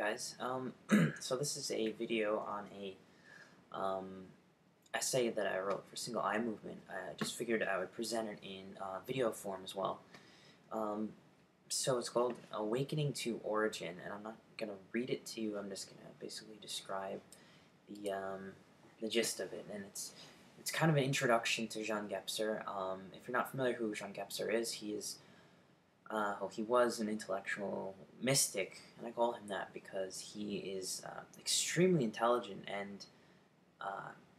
guys. So this is a video on a essay that I wrote for Single Eye Movement. I just figured I would present it in video form as well. So it's called Awakening to Origin, and I'm not going to read it to you. I'm just going to basically describe the gist of it, and it's kind of an introduction to Jean Gebser. If you're not familiar who Jean Gebser is, he was an intellectual mystic, and I call him that because he is extremely intelligent and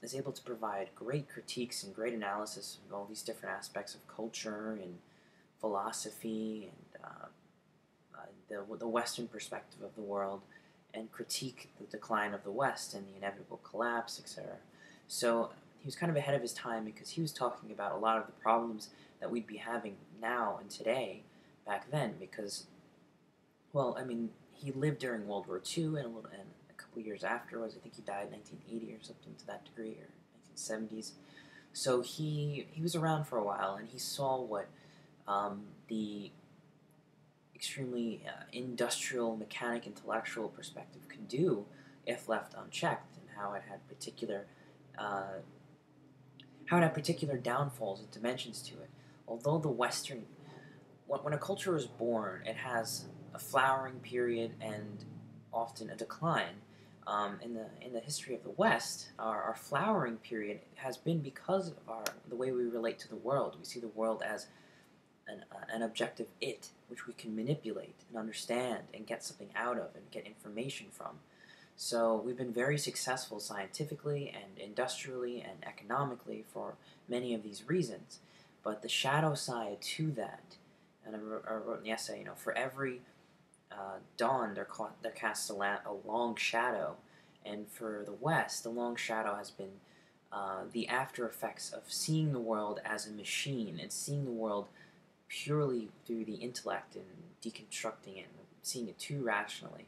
is able to provide great critiques and great analysis of all these different aspects of culture and philosophy and the Western perspective of the world, and critique the decline of the West and the inevitable collapse, etc. So he was kind of ahead of his time because he was talking about a lot of the problems that we'd be having now and today back then, because, well, I mean, he lived during World War II and a couple years afterwards. I think he died in 1980 or something to that degree, or 1970s. So he was around for a while, and he saw what the extremely industrial, mechanic, intellectual perspective can do if left unchecked, and how it had particular downfalls and dimensions to it. Although the Western, when a culture is born, it has a flowering period and often a decline. In the history of the West, our flowering period has been because of the way we relate to the world. We see the world as an objective it, which we can manipulate and understand and get something out of and get information from. So we've been very successful scientifically and industrially and economically for many of these reasons. But the shadow side to that, and I wrote in the essay, for every dawn there casts a long shadow, and for the West, the long shadow has been the after effects of seeing the world as a machine and seeing the world purely through the intellect and deconstructing it and seeing it too rationally.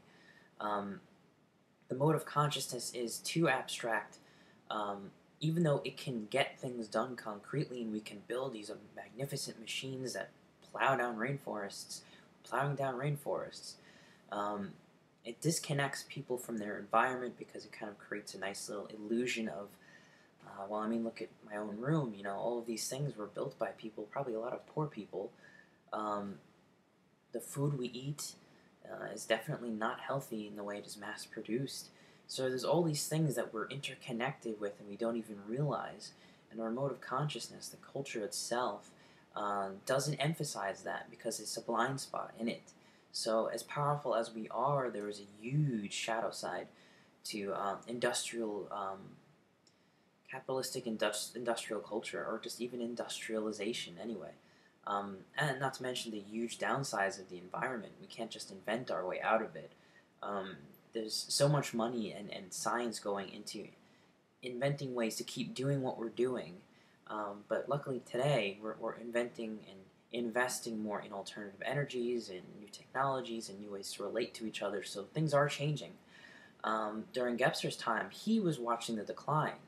The mode of consciousness is too abstract, even though it can get things done concretely, and we can build these magnificent machines that plowing down rainforests. It disconnects people from their environment because it kind of creates a nice little illusion of, look at my own room, all of these things were built by people, probably a lot of poor people. The food we eat is definitely not healthy in the way it is mass-produced. So there's all these things that we're interconnected with and we don't even realize. And our mode of consciousness, the culture itself, doesn't emphasize that because it's a blind spot in it. So as powerful as we are, there is a huge shadow side to capitalistic industrial culture, or just even industrialization anyway. And not to mention the huge downsides of the environment. We can't just invent our way out of it. There's so much money and science going into inventing ways to keep doing what we're doing. But luckily today, we're inventing and investing more in alternative energies and new technologies and new ways to relate to each other, so things are changing. During Gebser's time, he was watching the decline.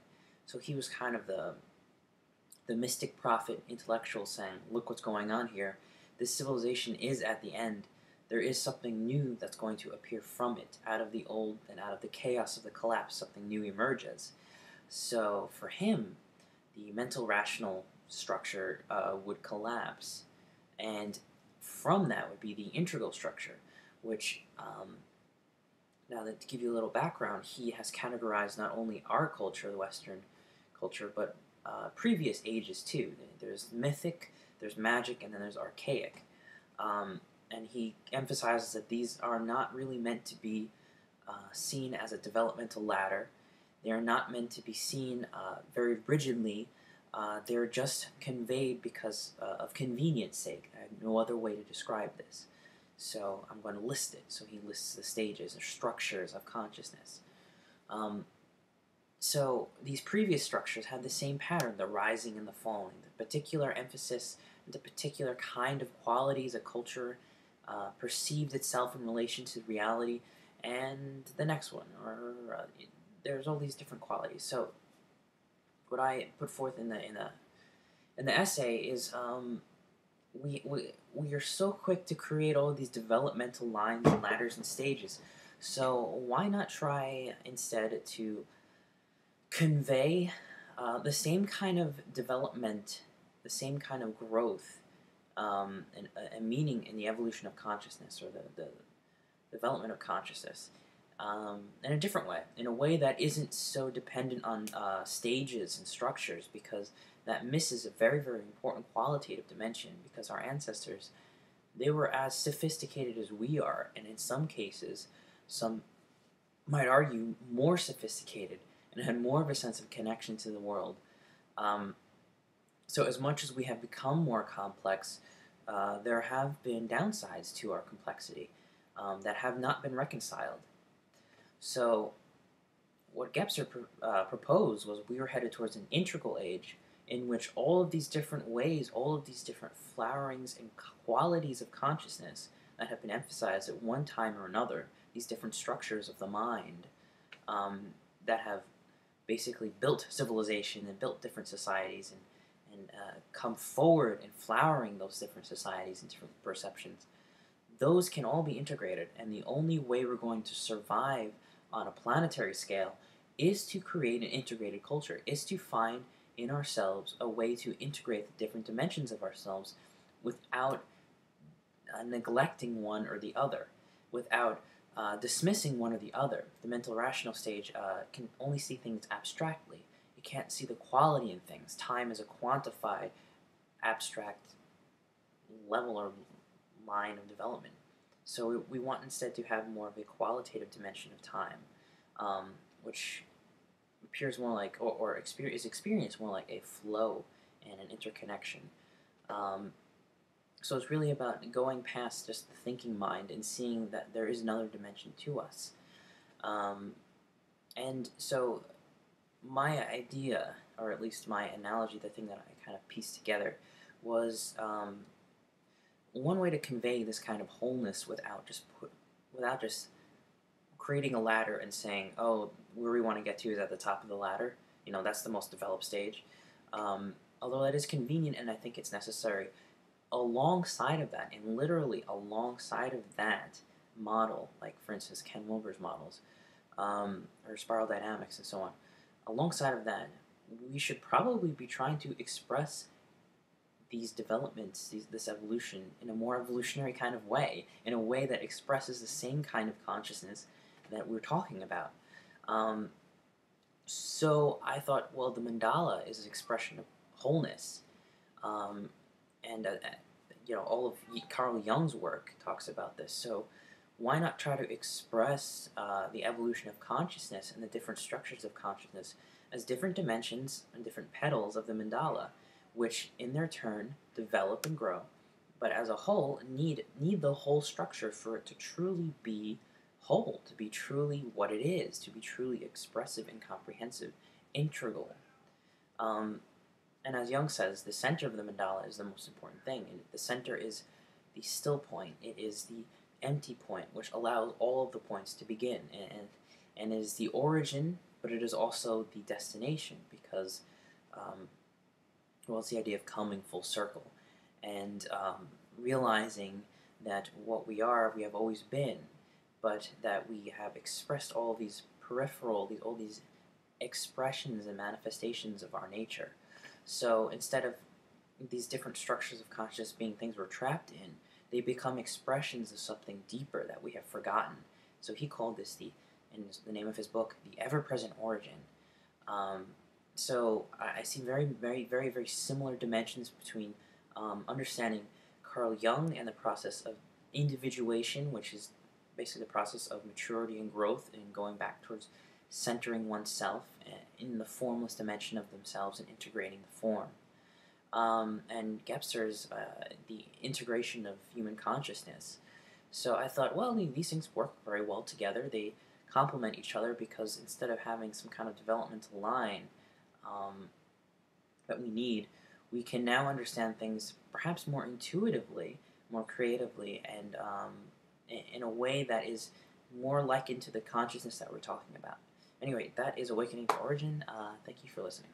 So he was kind of the mystic prophet intellectual saying, look what's going on here. This civilization is at the end. There is something new that's going to appear from it. Out of the old and out of the chaos of the collapse, something new emerges. So for him, the mental rational structure would collapse. And from that would be the integral structure, which, now to give you a little background, he has categorized not only our culture, the Western culture, but previous ages too. There's mythic, there's magic, and then there's archaic. And he emphasizes that these are not really meant to be seen as a developmental ladder. They are not meant to be seen very rigidly. They're just conveyed because of convenience sake. I have no other way to describe this. So I'm going to list it. So he lists the stages or structures of consciousness. So these previous structures had the same pattern, the rising and the falling, the particular emphasis, the particular kind of qualities a culture perceived itself in relation to reality, and the next one, or there's all these different qualities. So what I put forth in the essay is we are so quick to create all of these developmental lines and ladders and stages. So why not try instead to convey the same kind of development, the same kind of growth, and meaning in the evolution of consciousness, or the development of consciousness, in a different way, in a way that isn't so dependent on stages and structures, because that misses a very, very important qualitative dimension, because our ancestors, they were as sophisticated as we are, and in some cases, some might argue more sophisticated, and had more of a sense of connection to the world. Um, so as much as we have become more complex, there have been downsides to our complexity that have not been reconciled. So what Gebser proposed was we were headed towards an integral age in which all of these different ways, all of these different flowerings and qualities of consciousness that have been emphasized at one time or another, these different structures of the mind that have basically built civilization and built different societies, and come forward in flowering those different societies and different perceptions, those can all be integrated. And the only way we're going to survive on a planetary scale is to create an integrated culture, is to find in ourselves a way to integrate the different dimensions of ourselves without neglecting one or the other, without dismissing one or the other. The mental rational stage can only see things abstractly. It can't see the quality in things. Time is a quantified, abstract level or line of development. So we want instead to have more of a qualitative dimension of time, which appears more like, or is experienced more like a flow and an interconnection. So it's really about going past just the thinking mind and seeing that there is another dimension to us. And so my idea, or at least my analogy, the thing that I kind of pieced together, was one way to convey this kind of wholeness without just creating a ladder and saying, oh, where we want to get to is at the top of the ladder. You know, that's the most developed stage. Although that is convenient and I think it's necessary, alongside of that, and literally alongside of that model, like for instance Ken Wilber's models, or spiral dynamics and so on, alongside of that, we should probably be trying to express these developments, this evolution, in a more evolutionary kind of way, in a way that expresses the same kind of consciousness that we're talking about. So I thought, well, the mandala is an expression of wholeness, and all of Carl Jung's work talks about this. So why not try to express the evolution of consciousness and the different structures of consciousness as different dimensions and different petals of the mandala, which in their turn develop and grow, but as a whole need the whole structure for it to truly be whole, to be truly what it is, to be truly expressive and comprehensive, integral. And as Jung says, the center of the mandala is the most important thing, and the center is the still point. It is the empty point, which allows all of the points to begin, and is the origin, but it is also the destination, because it's the idea of coming full circle, and realizing that what we are, we have always been, but that we have expressed all these all these expressions and manifestations of our nature. So instead of these different structures of consciousness being things we're trapped in, they become expressions of something deeper that we have forgotten. So he called this in the name of his book, the ever-present origin. So I see very, very, very, very similar dimensions between understanding Carl Jung and the process of individuation, which is basically the process of maturity and growth and going back towards centering oneself in the formless dimension of themselves and integrating the form. And Gebser's the integration of human consciousness. So I thought, well, these things work very well together. They complement each other, because instead of having some kind of developmental line that we need, we can now understand things perhaps more intuitively, more creatively, and in a way that is more likened to the consciousness that we're talking about. Anyway, that is Awakening to Origin. Thank you for listening.